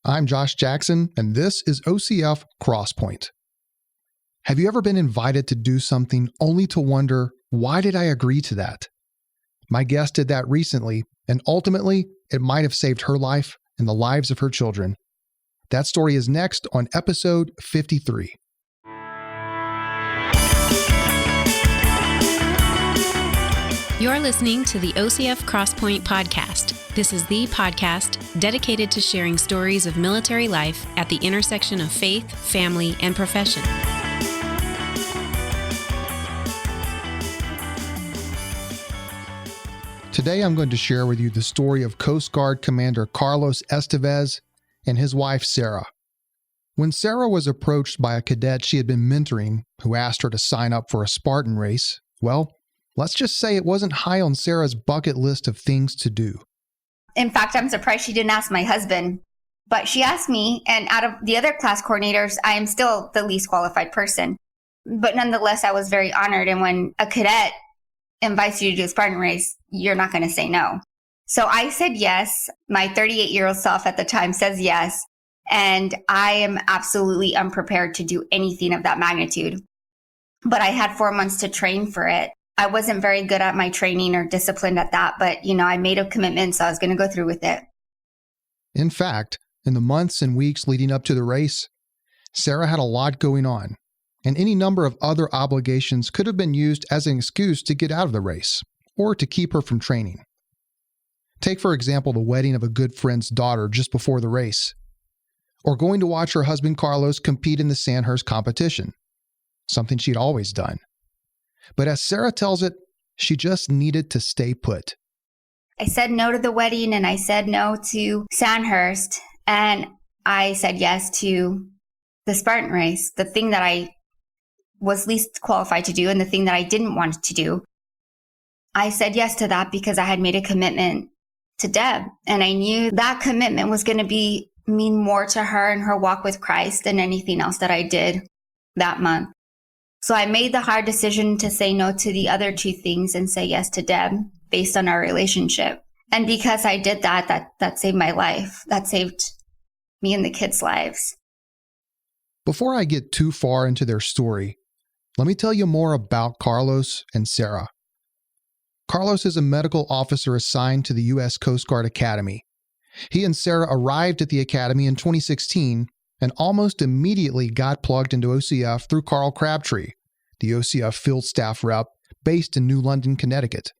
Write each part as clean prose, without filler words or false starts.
I'm Josh Jackson, and this is OCF Crosspoint. Have you ever been invited to do something only to wonder, why did I agree to that? My guest did that recently, and ultimately, it might have saved her life and the lives of her children. That story is next on episode 53. You're listening to the OCF Crosspoint podcast. This is the podcast dedicated to sharing stories of military life at the intersection of faith, family, and profession. Today, I'm going to share with you the story of Coast Guard Commander Carlos Estevez and his wife, Sara. When Sara was approached by a cadet she had been mentoring who asked her to sign up for a Spartan Race, well, let's just say it wasn't high on Sara's bucket list of things to do. In fact, I'm surprised she didn't ask my husband, but she asked me, and out of the other class coordinators, I am still the least qualified person. But nonetheless, I was very honored. And when a cadet invites you to do a Spartan Race, you're not going to say no. So I said yes. My 38-year-old self at the time says yes. And I am absolutely unprepared to do anything of that magnitude. But I had 4 months to train for it. I wasn't very good at my training or disciplined at that, but, I made a commitment, so I was going to go through with it. In fact, in the months and weeks leading up to the race, Sara had a lot going on, and any number of other obligations could have been used as an excuse to get out of the race or to keep her from training. Take, for example, the wedding of a good friend's daughter just before the race, or going to watch her husband Carlos compete in the Sandhurst competition, something she'd always done. But as Sara tells it, she just needed to stay put. I said no to the wedding, and I said no to Sandhurst, and I said yes to the Spartan Race, the thing that I was least qualified to do and the thing that I didn't want to do. I said yes to that because I had made a commitment to Deb, and I knew that commitment was going to mean more to her and her walk with Christ than anything else that I did that month. So I made the hard decision to say no to the other two things and say yes to Deb based on our relationship. And because I did that saved my life. That saved me and the kids' lives. Before I get too far into their story, let me tell you more about Carlos and Sara. Carlos is a medical officer assigned to the U.S. Coast Guard Academy. He and Sara arrived at the academy in 2016 and almost immediately got plugged into OCF through Carl Crabtree, the OCF field staff rep based in New London, Connecticut.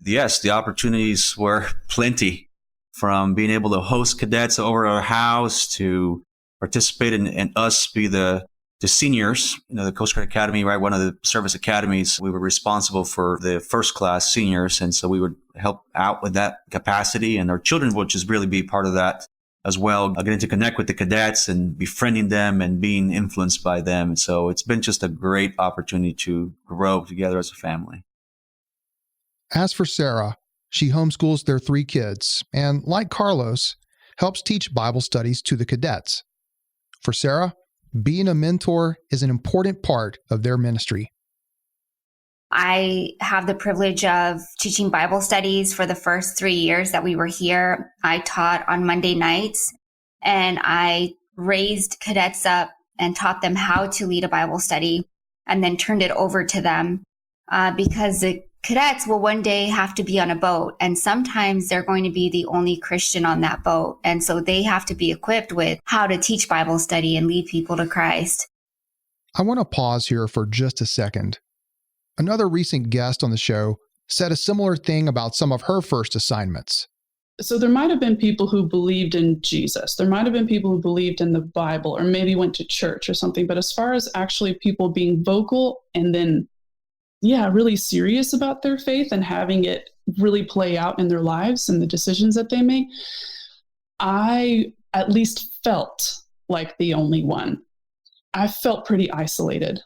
Yes, the opportunities were plenty, from being able to host cadets over our house to participate in us be the seniors. The Coast Guard Academy, right, one of the service academies, we were responsible for the first class seniors. And so we would help out with that capacity, and our children would just really be part of that as well, getting to connect with the cadets and befriending them and being influenced by them. And so it's been just a great opportunity to grow together as a family. As for Sara, she homeschools their 3 kids and, like Carlos, helps teach Bible studies to the cadets. For Sara, being a mentor is an important part of their ministry. I have the privilege of teaching Bible studies for the first 3 years that we were here. I taught on Monday nights, and I raised cadets up and taught them how to lead a Bible study, and then turned it over to them because the cadets will one day have to be on a boat, and sometimes they're going to be the only Christian on that boat. And so they have to be equipped with how to teach Bible study and lead people to Christ. I want to pause here for just a second. Another recent guest on the show said a similar thing about some of her first assignments. So there might have been people who believed in Jesus. There might have been people who believed in the Bible or maybe went to church or something. But as far as actually people being vocal and then, really serious about their faith and having it really play out in their lives and the decisions that they make, I at least felt like the only one. I felt pretty isolated.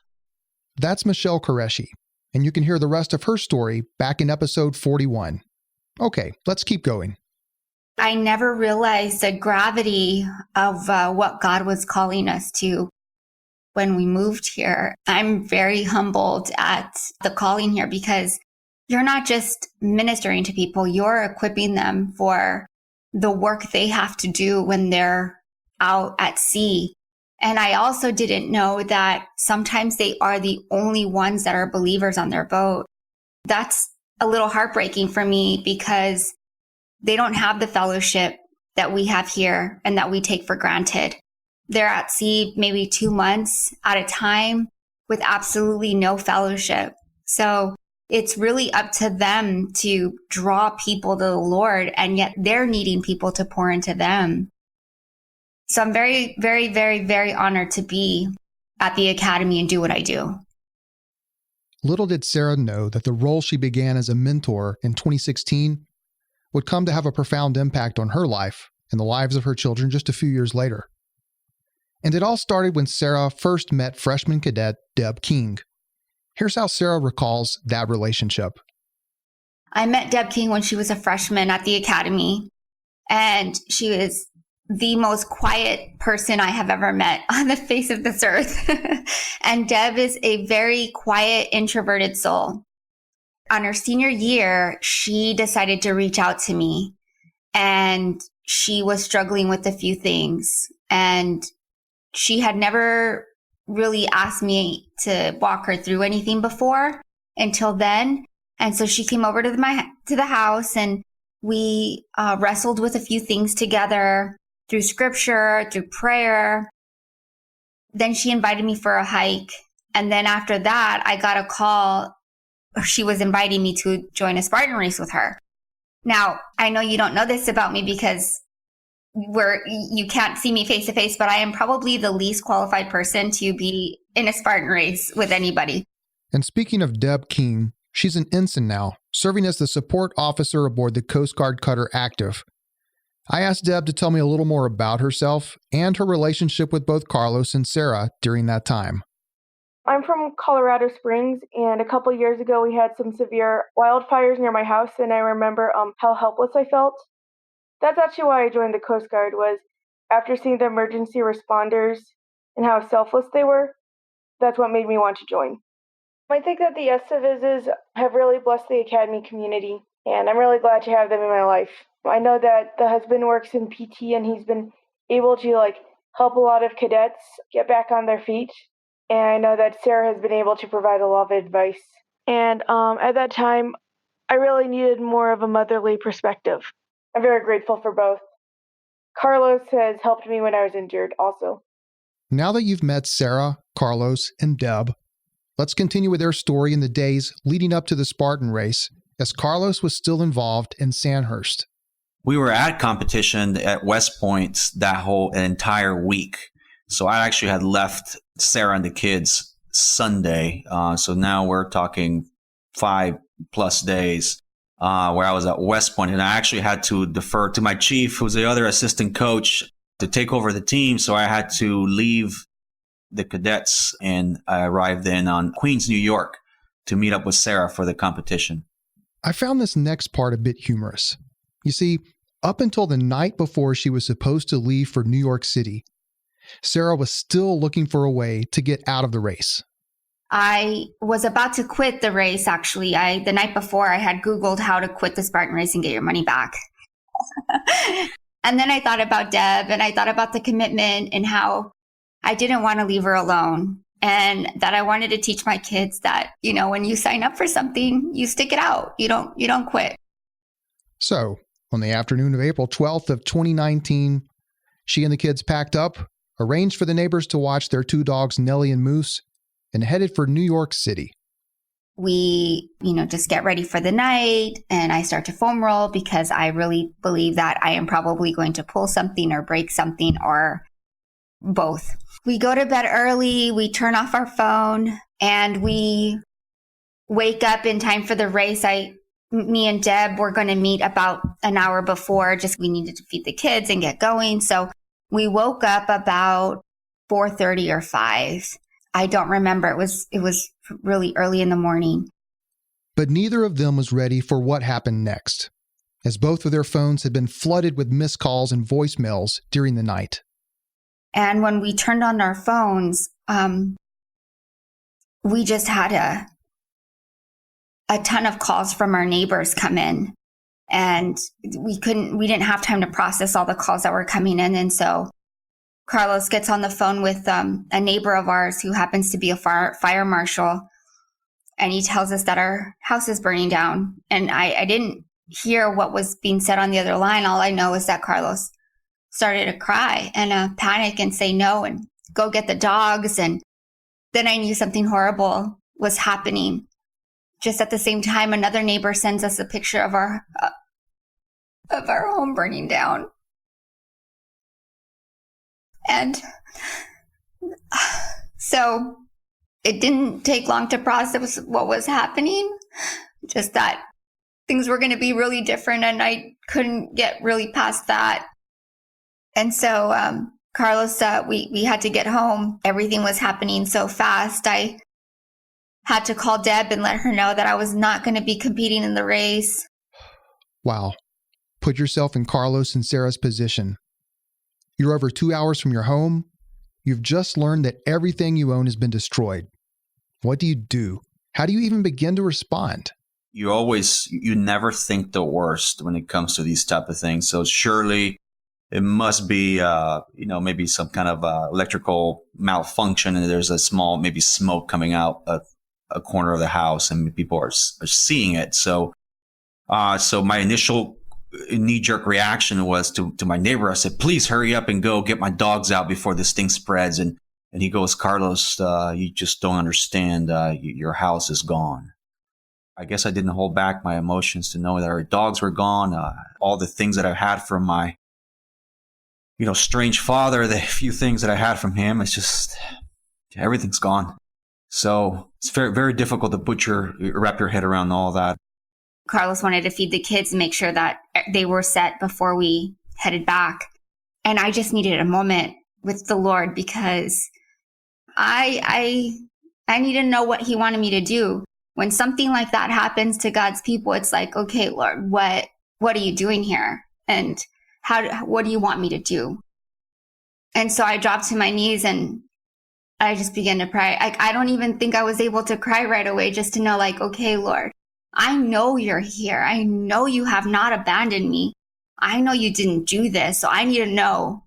That's Michelle Qureshi, and you can hear the rest of her story back in episode 41. Okay, let's keep going. I never realized the gravity of what God was calling us to when we moved here. I'm very humbled at the calling here because you're not just ministering to people, you're equipping them for the work they have to do when they're out at sea. And I also didn't know that sometimes they are the only ones that are believers on their boat. That's a little heartbreaking for me because they don't have the fellowship that we have here and that we take for granted. They're at sea maybe 2 months at a time with absolutely no fellowship. So it's really up to them to draw people to the Lord, and yet they're needing people to pour into them. So I'm very, very, very, very honored to be at the academy and do what I do. Little did Sara know that the role she began as a mentor in 2016 would come to have a profound impact on her life and the lives of her children just a few years later. And it all started when Sara first met freshman cadet Deb King. Here's how Sara recalls that relationship. I met Deb King when she was a freshman at the academy, and she was the most quiet person I have ever met on the face of this earth. And Deb is a very quiet, introverted soul. On her senior year, she decided to reach out to me, and she was struggling with a few things. And she had never really asked me to walk her through anything before until then. And so she came over to the house, and we wrestled with a few things together through scripture, through prayer. Then she invited me for a hike. And then after that, I got a call. She was inviting me to join a Spartan race with her. Now, I know you don't know this about me because you can't see me face to face, but I am probably the least qualified person to be in a Spartan race with anybody. And speaking of Deb King, she's an ensign now, serving as the support officer aboard the Coast Guard cutter Active. I asked Deb to tell me a little more about herself and her relationship with both Carlos and Sara during that time. I'm from Colorado Springs, and a couple years ago we had some severe wildfires near my house, and I remember how helpless I felt. That's actually why I joined the Coast Guard, was after seeing the emergency responders and how selfless they were, that's what made me want to join. I think that the Estevezes have really blessed the Academy community, and I'm really glad to have them in my life. I know that the husband works in PT, and he's been able to help a lot of cadets get back on their feet. And I know that Sara has been able to provide a lot of advice. And at that time, I really needed more of a motherly perspective. I'm very grateful for both. Carlos has helped me when I was injured also. Now that you've met Sara, Carlos, and Deb, let's continue with their story in the days leading up to the Spartan race, as Carlos was still involved in Sandhurst. We were at competition at West Point that whole entire week. So I actually had left Sara and the kids Sunday. So now we're talking 5+ days where I was at West Point. And I actually had to defer to my chief, who's the other assistant coach, to take over the team. So I had to leave the cadets, and I arrived in on Queens, New York, to meet up with Sara for the competition. I found this next part a bit humorous. You see, up until the night before she was supposed to leave for New York City, Sara was still looking for a way to get out of the race. I was about to quit the race, actually. The night before, I had Googled how to quit the Spartan race and get your money back. And then I thought about Deb, and I thought about the commitment and how I didn't want to leave her alone, and that I wanted to teach my kids that, when you sign up for something, you stick it out. You don't quit. So, on the afternoon of April 12th of 2019, she and the kids packed up, arranged for the neighbors to watch their 2 dogs, Nellie and Moose, and headed for New York City. We, just get ready for the night, and I start to foam roll because I really believe that I am probably going to pull something or break something or both. We go to bed early, we turn off our phone, and we wake up in time for the race. Me and Deb were going to meet about an hour before, just we needed to feed the kids and get going. So we woke up about 4:30 or 5. I don't remember. It was really early in the morning. But neither of them was ready for what happened next, as both of their phones had been flooded with missed calls and voicemails during the night. And when we turned on our phones, we just had a ton of calls from our neighbors come in. And we didn't have time to process all the calls that were coming in. And so Carlos gets on the phone with a neighbor of ours who happens to be a fire marshal. And he tells us that our house is burning down. And I didn't hear what was being said on the other line. All I know is that Carlos started to cry and panic and say no and go get the dogs. And then I knew something horrible was happening. Just at the same time, another neighbor sends us a picture of our home burning down. And so it didn't take long to process what was happening, just that things were going to be really different, and I couldn't get really past that. And so Carlos, we had to get home. Everything was happening so fast. I had to call Deb and let her know that I was not going to be competing in the race. Wow. Put yourself in Carlos and Sarah's position. You're over 2 hours from your home. You've just learned that everything you own has been destroyed. What do you do? How do you even begin to respond? You never think the worst when it comes to these type of things. So surely it must be, maybe some kind of electrical malfunction, and there's a small, maybe smoke coming out of a corner of the house, and people are seeing it. So my initial knee-jerk reaction was to my neighbor. I said, please hurry up and go get my dogs out before this thing spreads. And he goes, Carlos, you just don't understand. Your house is gone. I guess I didn't hold back my emotions to know that our dogs were gone. All the things that I've had from my, strange father, the few things that I had from him, it's just, everything's gone. So it's very, very difficult to wrap your head around all that. Carlos wanted to feed the kids and make sure that they were set before we headed back. And I just needed a moment with the Lord, because I need to know what he wanted me to do. When something like that happens to God's people, it's like, okay, Lord, what are you doing here? And what do you want me to do? And so I dropped to my knees and I just began to pray. I don't even think I was able to cry right away, just to know, like, okay, Lord, I know you're here. I know you have not abandoned me. I know you didn't do this. So I need to know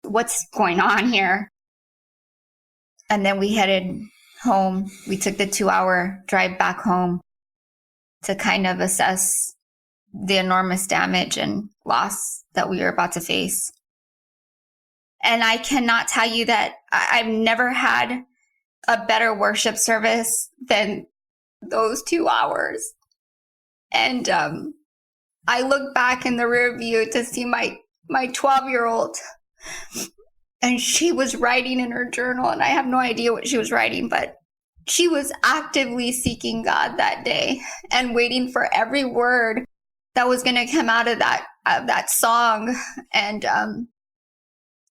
what's going on here. And then we headed home. We took the 2-hour drive back home to kind of assess the enormous damage and loss that we were about to face. And I cannot tell you that I've never had a better worship service than those 2 hours. And I look back in the rear view to see my 12-year-old, and she was writing in her journal, and I have no idea what she was writing, but she was actively seeking God that day and waiting for every word that was going to come out of that song. And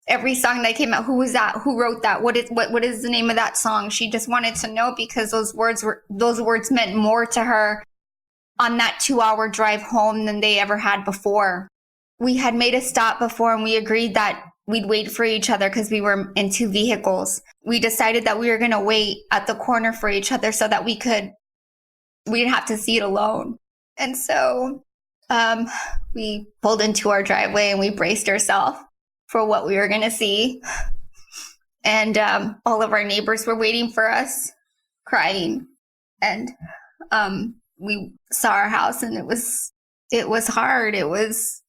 every song that came out, who was that? Who wrote that? What is the name of that song? She just wanted to know, because those words meant more to her on that 2-hour drive home than they ever had before. We had made a stop before, and we agreed that we'd wait for each other because we were in 2 vehicles. We decided that we were going to wait at the corner for each other so that we didn't have to see it alone. And so we pulled into our driveway and we braced ourselves for what we were going to see. And all of our neighbors were waiting for us, crying. And we saw our house, and it was hard. It was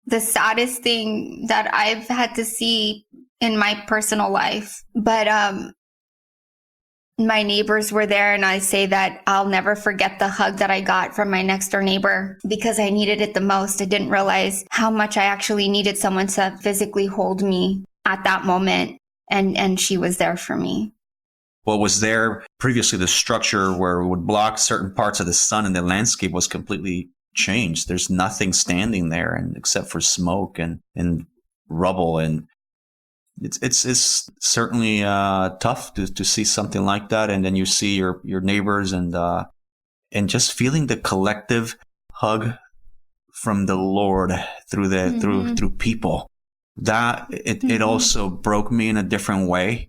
the saddest thing that I've had to see in my personal life. But my neighbors were there, and I say that I'll never forget the hug that I got from my next door neighbor, because I needed it the most. I didn't realize how much I actually needed someone to physically hold me at that moment. And she was there for me. What was there previously, the structure where it would block certain parts of the sun and the landscape, was completely changed. There's nothing standing there, and except for smoke and rubble. And it's certainly tough to see something like that. And then you see your neighbors and just feeling the collective hug from the Lord through people. it also broke me in a different way,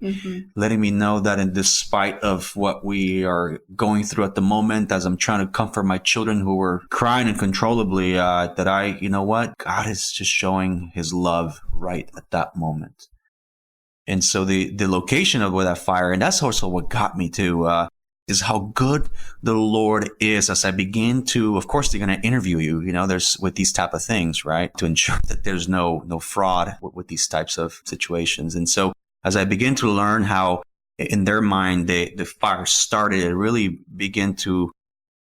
letting me know that in despite of what we are going through at the moment, as I'm trying to comfort my children who were crying uncontrollably, that you know what, God is just showing his love right at that moment. And so the location of where that fire, and that's also what got me to, is how good the Lord is. As I begin to, of course, they're going to interview you, there's with these type of things, right? To ensure that there's no fraud with these types of situations. And so as I begin to learn how in their mind, the fire started, it really began to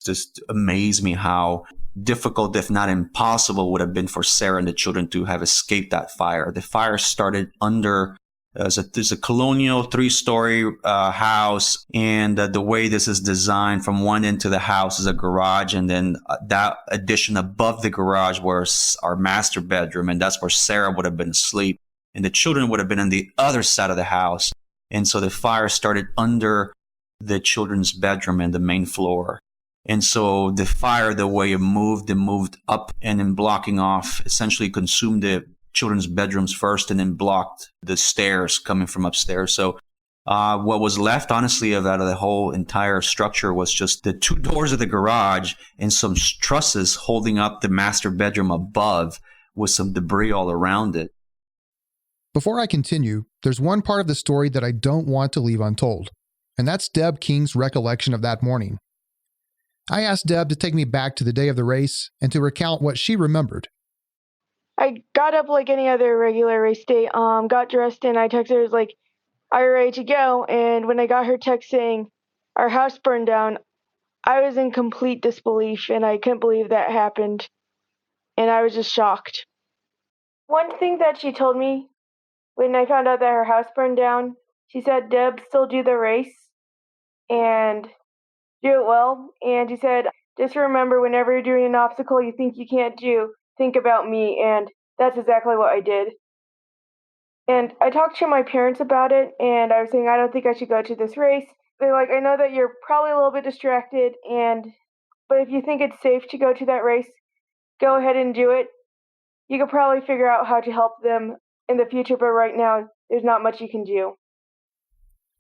just amaze me how difficult, if not impossible, would have been for Sarah and the children to have escaped that fire. The fire started under there's a colonial 3-story house, and the way this is designed, from one end to the house is a garage, and then that addition above the garage was our master bedroom, and that's where Sarah would have been asleep, and the children would have been on the other side of the house. And so the fire started under the children's bedroom and the main floor. And so the fire, the way it moved up, and in blocking off, essentially consumed the children's bedrooms first, and then blocked the stairs coming from upstairs. So what was left, honestly, out of the whole entire structure was just the 2 doors of the garage and some trusses holding up the master bedroom above, with some debris all around it. Before I continue, there's one part of the story that I don't want to leave untold, and that's Deb King's recollection of that morning. I asked Deb to take me back to the day of the race and to recount what she remembered. I got up like any other regular race day, got dressed, and I texted her, was like, "Are you ready to go?" And when I got her text saying our house burned down, I was in complete disbelief, and I couldn't believe that happened. And I was just shocked. One thing that she told me when I found out that her house burned down, she said, "Deb, still do the race and do it well." And she said, "Just remember, whenever you're doing an obstacle you think you can't do, think about me." And that's exactly what I did. And I talked to my parents about it, and I was saying, I don't think I should go to this race. They're like, "I know that you're probably a little bit distracted, but if you think it's safe to go to that race, go ahead and do it. You could probably figure out how to help them in the future, but right now, there's not much you can do."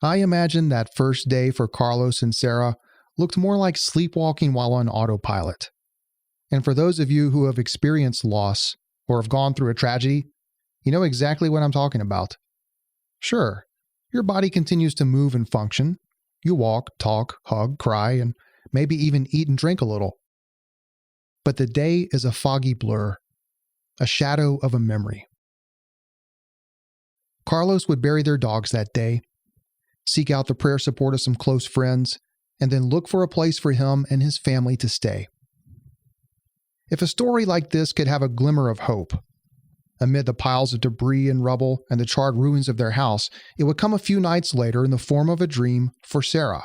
I imagine that first day for Carlos and Sarah looked more like sleepwalking while on autopilot. And for those of you who have experienced loss or have gone through a tragedy, you know exactly what I'm talking about. Sure, your body continues to move and function. You walk, talk, hug, cry, and maybe even eat and drink a little. But the day is a foggy blur, a shadow of a memory. Carlos would bury their dogs that day, seek out the prayer support of some close friends, and then look for a place for him and his family to stay. If a story like this could have a glimmer of hope, amid the piles of debris and rubble and the charred ruins of their house, it would come a few nights later in the form of a dream for Sarah.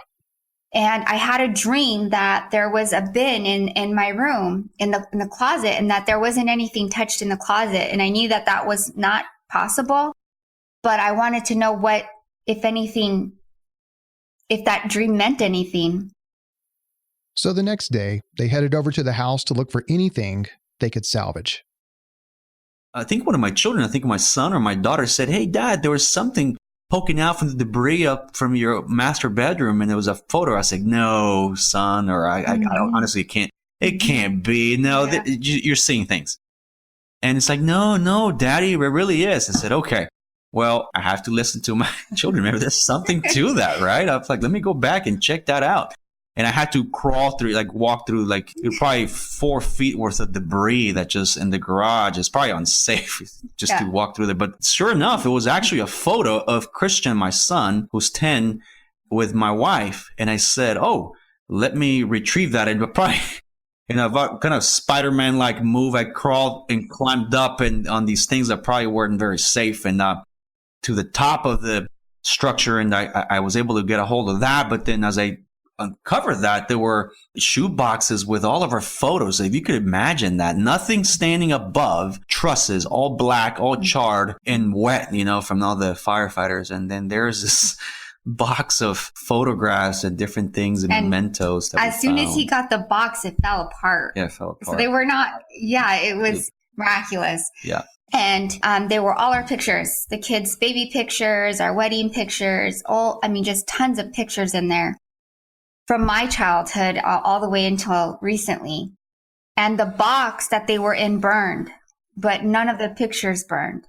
And I had a dream that there was a bin in my room, in the closet, and that there wasn't anything touched in the closet. And I knew that that was not possible, but I wanted to know what, if anything, if that dream meant anything. So the next day, they headed over to the house to look for anything they could salvage. I think one of my children, my son or my daughter, said, "Hey, Dad, there was something poking out from the debris up from your master bedroom, and there was a photo." I said, "No, son," or I don't, honestly can't. It can't be. No, Yeah. You're seeing things. And it's like, no, Daddy, it really is. I said, "Okay, well, I have to listen to my children. Maybe there's something to that, right?" I was like, let me go back and check that out. And I had to walk through probably 4 feet worth of debris that just in the garage is probably unsafe just to walk through there. But sure enough, it was actually a photo of Christian, my son, who's 10, with my wife. And I said, "Oh, let me retrieve that." And probably in a kind of Spider-Man-like move, I crawled and climbed up and on these things that probably weren't very safe, and to the top of the structure. And I was able to get a hold of that. But then as I uncovered that, there were shoe boxes with all of our photos. If you could imagine that, nothing standing above, trusses, all black, all charred and wet, from all the firefighters. And then there's this box of photographs and different things and mementos. As soon as he got the box, it fell apart. Yeah, it fell apart. So they were not, it was miraculous. Yeah. And they were all our pictures, the kids' baby pictures, our wedding pictures, just tons of pictures in there from my childhood all the way until recently. And the box that they were in burned, but none of the pictures burned.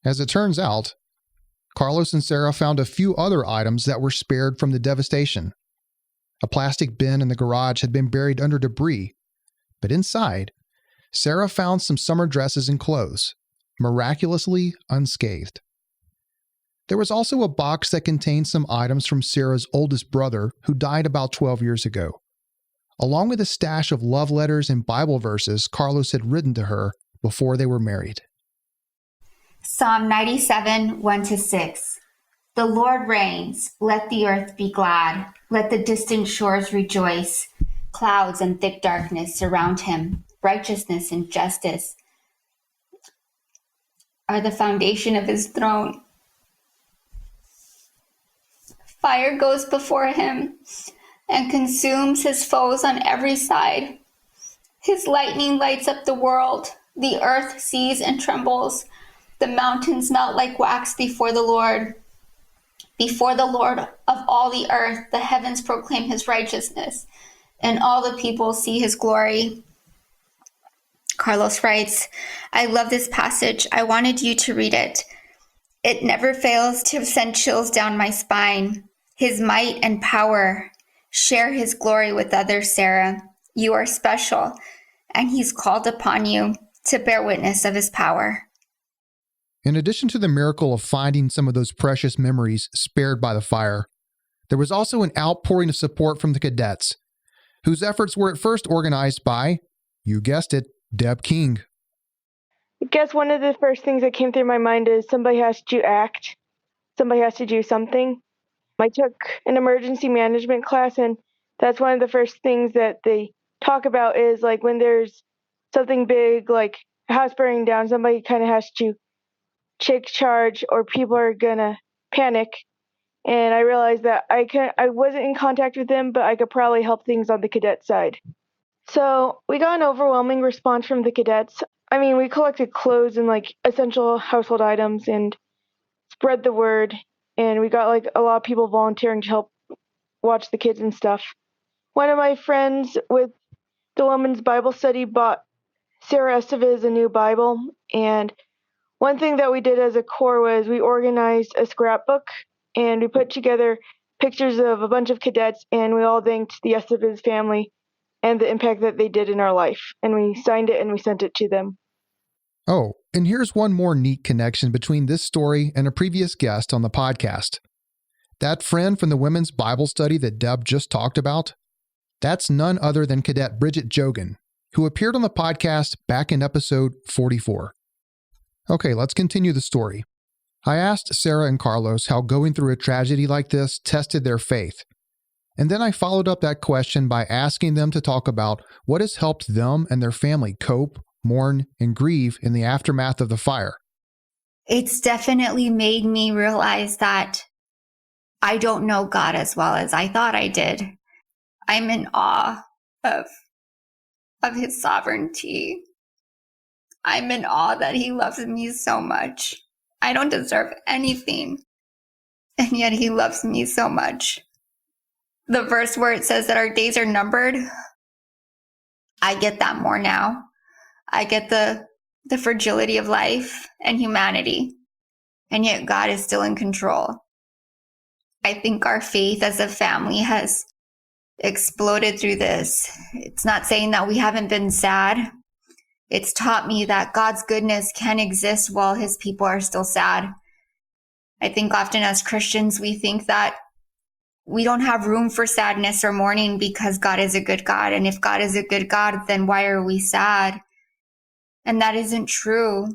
As it turns out, Carlos and Sara found a few other items that were spared from the devastation. A plastic bin in the garage had been buried under debris, but inside, Sara found some summer dresses and clothes, miraculously unscathed. There was also a box that contained some items from Sara's oldest brother, who died about 12 years ago, along with a stash of love letters and Bible verses Carlos had written to her before they were married. Psalm 97, 1-6. The Lord reigns. Let the earth be glad. Let the distant shores rejoice. Clouds and thick darkness surround him. Righteousness and justice are the foundation of his throne. Fire goes before him and consumes his foes on every side. His lightning lights up the world. The earth sees and trembles. The mountains melt like wax before the Lord. Before the Lord of all the earth, the heavens proclaim his righteousness, and all the people see his glory. Carlos writes, I love this passage. I wanted you to read it. It never fails to send chills down my spine. His might and power. Share his glory with others, Sara. You are special, and he's called upon you to bear witness of his power. In addition to the miracle of finding some of those precious memories spared by the fire, there was also an outpouring of support from the cadets, whose efforts were at first organized by, you guessed it, Deb King. I guess one of the first things that came through my mind is somebody has to act. Somebody has to do something. I took an emergency management class, and that's one of the first things that they talk about is like when there's something big, like a house burning down, somebody kind of has to take charge or people are going to panic. And I realized that I wasn't in contact with them, but I could probably help things on the cadet side. So we got an overwhelming response from the cadets. We collected clothes and like essential household items and spread the word. And we got like a lot of people volunteering to help watch the kids and stuff. One of my friends with the women's Bible study bought Sara Estevez a new Bible. And one thing that we did as a core was we organized a scrapbook and we put together pictures of a bunch of cadets and we all thanked the Estevez family and the impact that they did in our life. And we signed it and we sent it to them. Oh, and here's one more neat connection between this story and a previous guest on the podcast. That friend from the women's Bible study that Deb just talked about, that's none other than Cadet Bridget Jogan, who appeared on the podcast back in episode 44. Okay, let's continue the story. I asked Sara and Carlos how going through a tragedy like this tested their faith. And then I followed up that question by asking them to talk about what has helped them and their family cope, mourn, and grieve in the aftermath of the fire. It's definitely made me realize that I don't know God as well as I thought I did. I'm in awe of his sovereignty. I'm in awe that he loves me so much. I don't deserve anything, and yet he loves me so much. The verse where it says that our days are numbered, I get that more now. I get the fragility of life and humanity, and yet God is still in control. I think our faith as a family has exploded through this. It's not saying that we haven't been sad. It's taught me that God's goodness can exist while his people are still sad. I think often as Christians, we think that we don't have room for sadness or mourning because God is a good God. And if God is a good God, then why are we sad? And that isn't true.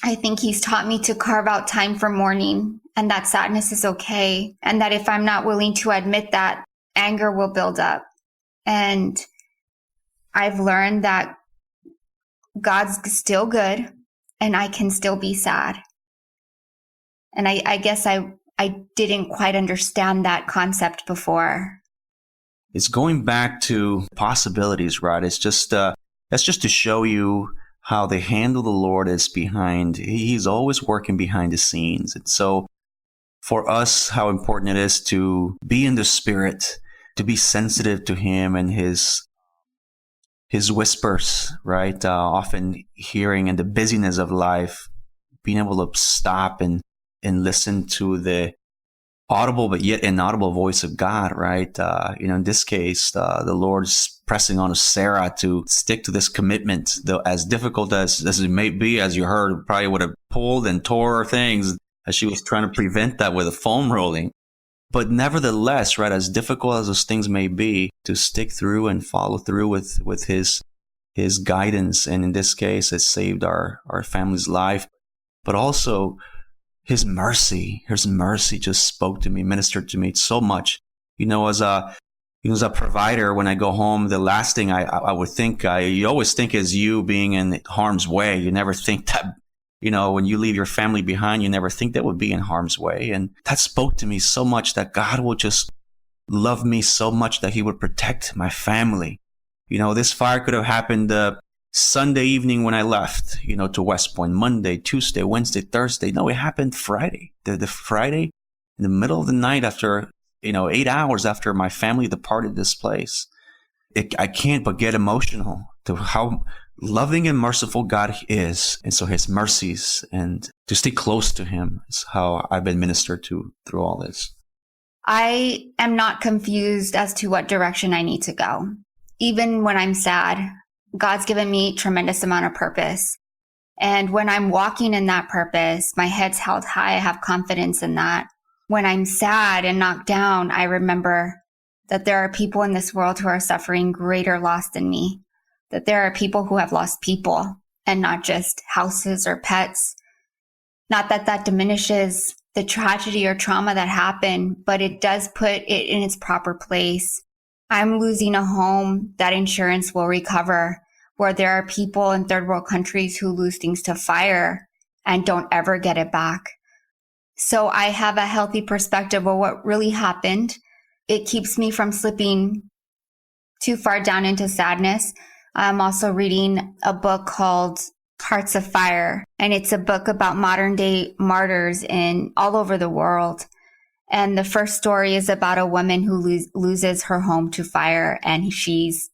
I think he's taught me to carve out time for mourning and that sadness is okay. And that if I'm not willing to admit that, anger will build up. And I've learned that God's still good and I can still be sad. And I guess I didn't quite understand that concept before. It's going back to possibilities, right? It's just that's just to show you how they handle the Lord is he's always working behind the scenes. And so for us, how important it is to be in the Spirit, to be sensitive to him and his whispers, right? Often hearing in the busyness of life, being able to stop and listen to the audible but yet inaudible voice of God, right? In this case, the Lord's pressing on Sarah to stick to this commitment, though as difficult as it may be, as you heard, probably would have pulled and tore things as she was trying to prevent that with a foam rolling. But nevertheless, right, as difficult as those things may be, to stick through and follow through with his guidance, and in this case, it saved our family's life. But also, his mercy just spoke to me, ministered to me so much. As a provider, when I go home, the last thing I would think, you always think is you being in harm's way. You never think that, when you leave your family behind, you never think that would be in harm's way. And that spoke to me so much that God will just love me so much that he would protect my family. This fire could have happened Sunday evening when I left, to West Point, Monday, Tuesday, Wednesday, Thursday. No, it happened Friday. The Friday in the middle of the night after, 8 hours after my family departed this place. I can't but get emotional to how loving and merciful God is. And so his mercies and to stay close to him is how I've been ministered to through all this. I am not confused as to what direction I need to go. Even when I'm sad, God's given me tremendous amount of purpose. And when I'm walking in that purpose, my head's held high. I have confidence in that. When I'm sad and knocked down, I remember that there are people in this world who are suffering greater loss than me, that there are people who have lost people and not just houses or pets. Not that that diminishes the tragedy or trauma that happened, but it does put it in its proper place. I'm losing a home that insurance will recover, where there are people in third world countries who lose things to fire and don't ever get it back. So I have a healthy perspective of what really happened. It keeps me from slipping too far down into sadness. I'm also reading a book called Hearts of Fire, and it's a book about modern day martyrs in all over the world. And the first story is about a woman who loses her home to fire, and she's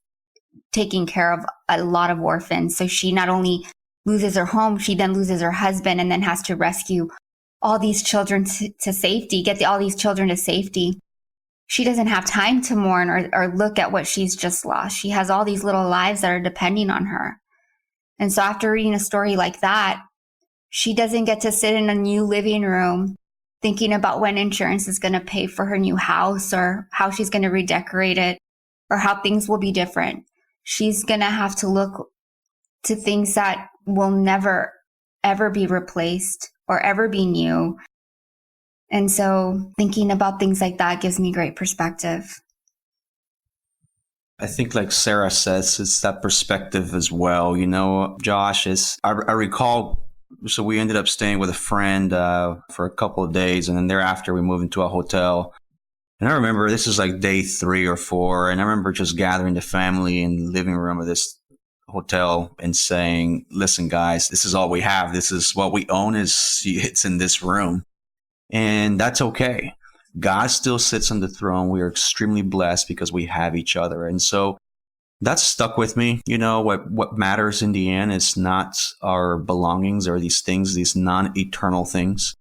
taking care of a lot of orphans. So she not only loses her home, she then loses her husband and then has to rescue all these children to safety, all these children to safety. She doesn't have time to mourn or look at what she's just lost. She has all these little lives that are depending on her. And so after reading a story like that, she doesn't get to sit in a new living room thinking about when insurance is going to pay for her new house or how she's going to redecorate it or how things will be different. She's going to have to look to things that will never, ever be replaced or ever be new. And so thinking about things like that gives me great perspective. I think like Sara says, it's that perspective as well. Josh, I recall, so we ended up staying with a friend for a couple of days, and then thereafter we moved into a hotel. And I remember this is like day 3 or 4, and I remember just gathering the family in the living room of this hotel and saying, listen, guys, this is all we have. This is what we own, it's in this room. And that's okay. God still sits on the throne. We are extremely blessed because we have each other. And so that's stuck with me. What matters in the end is not our belongings or these things, these non-eternal things.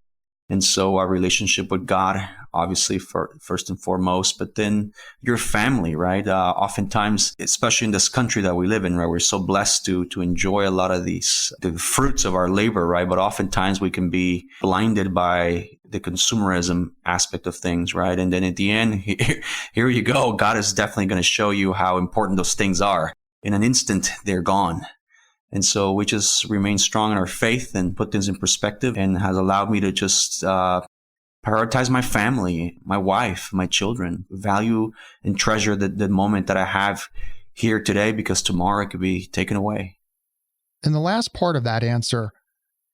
And so our relationship with God, obviously, first and foremost, but then your family, right? Oftentimes, especially in this country that we live in, right, we're so blessed to enjoy a lot of the fruits of our labor, right? But oftentimes we can be blinded by the consumerism aspect of things, right? And then at the end, here you go. God is definitely going to show you how important those things are. In an instant, they're gone. And so we just remain strong in our faith and put things in perspective, and has allowed me to just prioritize my family, my wife, my children, value and treasure the moment that I have here today, because tomorrow it could be taken away. In the last part of that answer,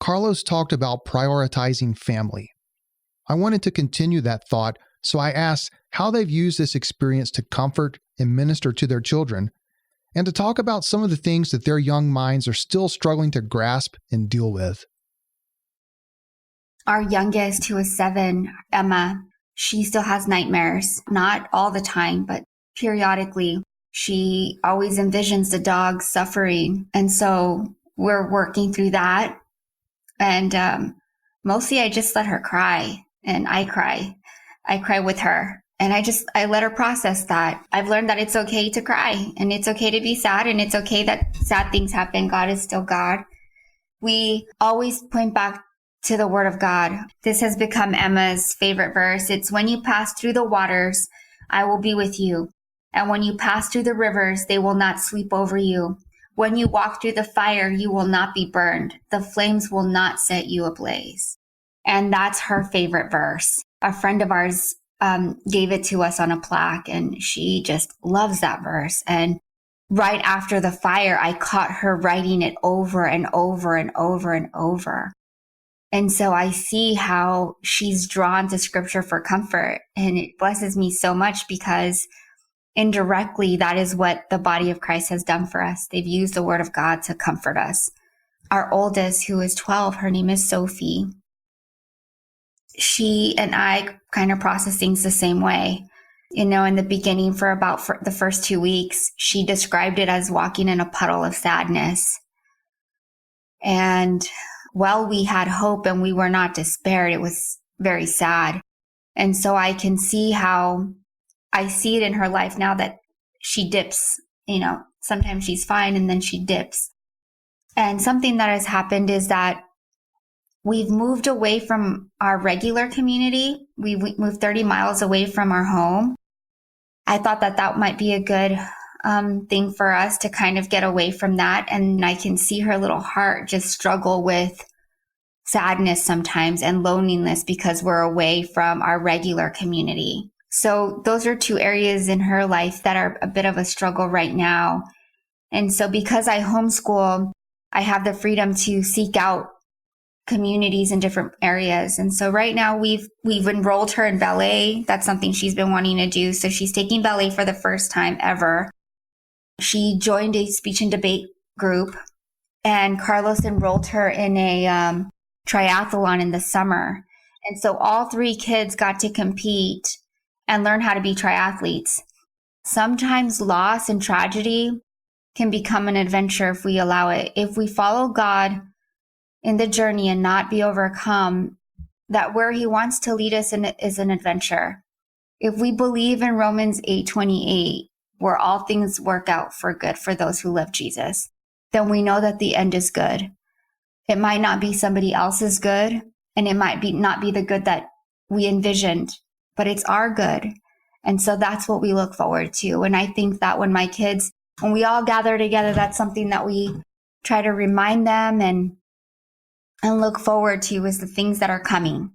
Carlos talked about prioritizing family. I wanted to continue that thought, so I asked how they've used this experience to comfort and minister to their children, and to talk about some of the things that their young minds are still struggling to grasp and deal with. Our youngest, who is 7, Emma, she still has nightmares, not all the time, but periodically. She always envisions the dog suffering. And so we're working through that. And mostly I just let her cry, and I cry. I cry with her. And I let her process that. I've learned that it's okay to cry, and it's okay to be sad, and it's okay that sad things happen. God is still God. We always point back to the Word of God. This has become Emma's favorite verse. It's, when you pass through the waters, I will be with you. And when you pass through the rivers, they will not sweep over you. When you walk through the fire, you will not be burned. The flames will not set you ablaze. And that's her favorite verse. A friend of ours gave it to us on a plaque, and she just loves that verse. And right after the fire, I caught her writing it over and over and over and over. And so I see how she's drawn to scripture for comfort. And it blesses me so much, because indirectly, that is what the body of Christ has done for us. They've used the Word of God to comfort us. Our oldest, who is 12, her name is Sophie. She and I kind of process things the same way. In the beginning, for the first 2 weeks, she described it as walking in a puddle of sadness. And while we had hope and we were not despaired, it was very sad. And so I can see how I see it in her life now, that she dips, sometimes she's fine and then she dips. And something that has happened is that we've moved away from our regular community. We moved 30 miles away from our home. I thought that might be a good thing for us to kind of get away from that. And I can see her little heart just struggle with sadness sometimes and loneliness, because we're away from our regular community. So those are 2 areas in her life that are a bit of a struggle right now. And so because I homeschool, I have the freedom to seek out communities in different areas. And so right now we've enrolled her in ballet. That's something she's been wanting to do. So she's taking ballet for the first time ever. She joined a speech and debate group, and Carlos enrolled her in a triathlon in the summer. And so all 3 kids got to compete and learn how to be triathletes. Sometimes loss and tragedy can become an adventure if we allow it. If we follow God in the journey and not be overcome, that where He wants to lead us is an adventure. If we believe in Romans 8:28, where all things work out for good for those who love Jesus, then we know that the end is good. It might not be somebody else's good, and it might not be the good that we envisioned, but it's our good. And so that's what we look forward to. And I think that when we all gather together, that's something that we try to remind them and look forward to, is the things that are coming.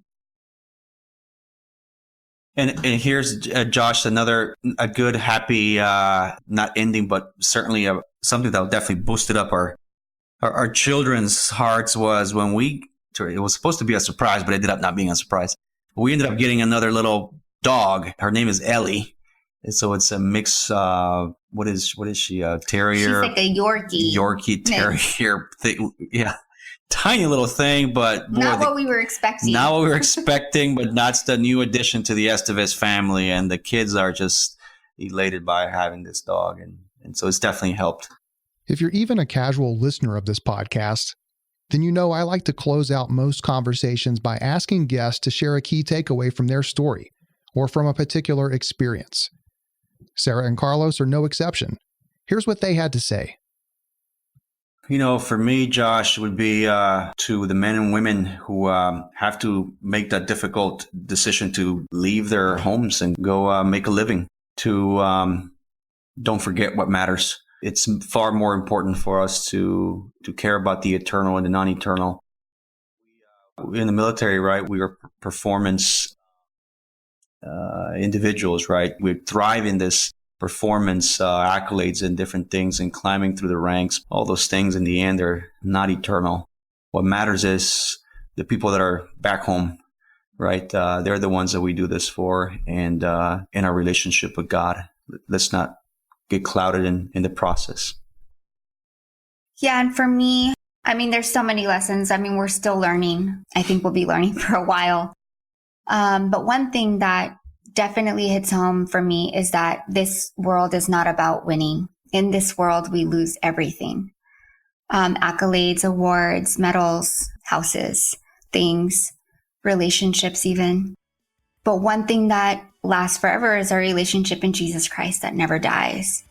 And here's, Josh, a good, happy, not ending, but certainly something that definitely boosted up our children's hearts was when it was supposed to be a surprise, but it ended up not being a surprise. We ended up getting another little dog. Her name is Ellie. And so it's a mix. What is she? A terrier? She's like a Yorkie terrier thing. Yeah. Tiny little thing, but not what we were expecting. Not what we were expecting, but that's the new addition to the Estevez family. And the kids are just elated by having this dog. And so it's definitely helped. If you're even a casual listener of this podcast, then I like to close out most conversations by asking guests to share a key takeaway from their story or from a particular experience. Sara and Carlos are no exception. Here's what they had to say. For me, Josh, it would be to the men and women who have to make that difficult decision to leave their homes and go make a living, to don't forget what matters. It's far more important for us to care about the eternal and the non-eternal. In the military, right, we are performance individuals, right? We thrive in this performance accolades and different things and climbing through the ranks. All those things in the end are not eternal. What matters is the people that are back home, right? They're the ones that we do this for, and in our relationship with God. Let's not get clouded in the process. Yeah, and for me, there's so many lessons. We're still learning. I think we'll be learning for a while. But one thing that definitely hits home for me is that this world is not about winning. In this world, we lose everything. Accolades, awards, medals, houses, things, relationships even. But one thing that lasts forever is our relationship in Jesus Christ that never dies.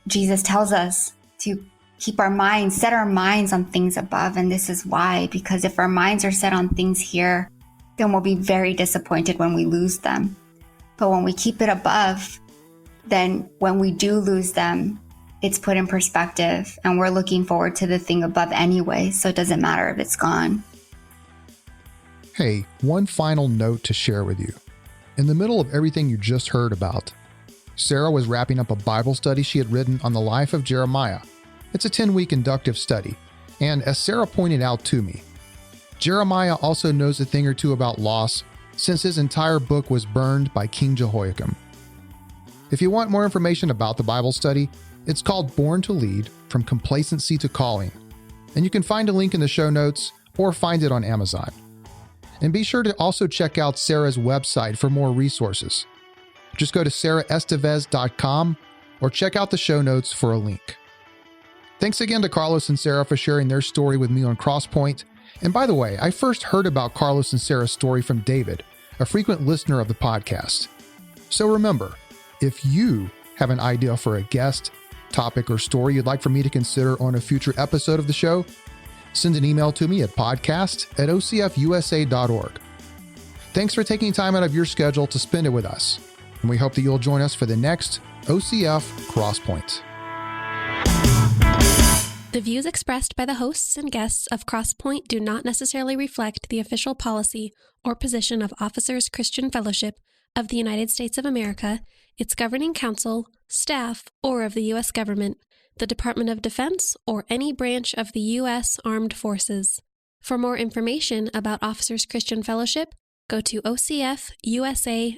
Jesus tells us to keep our minds, set our minds on things above. And this is why, because if our minds are set on things here, then we'll be very disappointed when we lose them. But when we keep it above, then when we do lose them, it's put in perspective and we're looking forward to the thing above anyway. So it doesn't matter if it's gone. Hey, one final note to share with you. In the middle of everything you just heard about, Sara was wrapping up a Bible study she had written on the life of Jeremiah. It's a 10-week inductive study. And as Sara pointed out to me, Jeremiah also knows a thing or two about loss since his entire book was burned by King Jehoiakim. If you want more information about the Bible study, it's called Born to Lead, From Complacency to Calling. And you can find a link in the show notes or find it on Amazon. And be sure to also check out Sara's website for more resources. Just go to saraestevez.com or check out the show notes for a link. Thanks again to Carlos and Sara for sharing their story with me on Crosspoint. And by the way, I first heard about Carlos and Sara's story from David, a frequent listener of the podcast. So remember, if you have an idea for a guest, topic, or story you'd like for me to consider on a future episode of the show, send an email to me at podcast@ocfusa.org. Thanks for taking time out of your schedule to spend it with us, and we hope that you'll join us for the next OCF Crosspoint. The views expressed by the hosts and guests of Crosspoint do not necessarily reflect the official policy or position of Officers Christian Fellowship of the United States of America, its governing council, staff, or of the U.S. government, the Department of Defense, or any branch of the U.S. Armed Forces. For more information about Officers Christian Fellowship, go to ocfusa.org.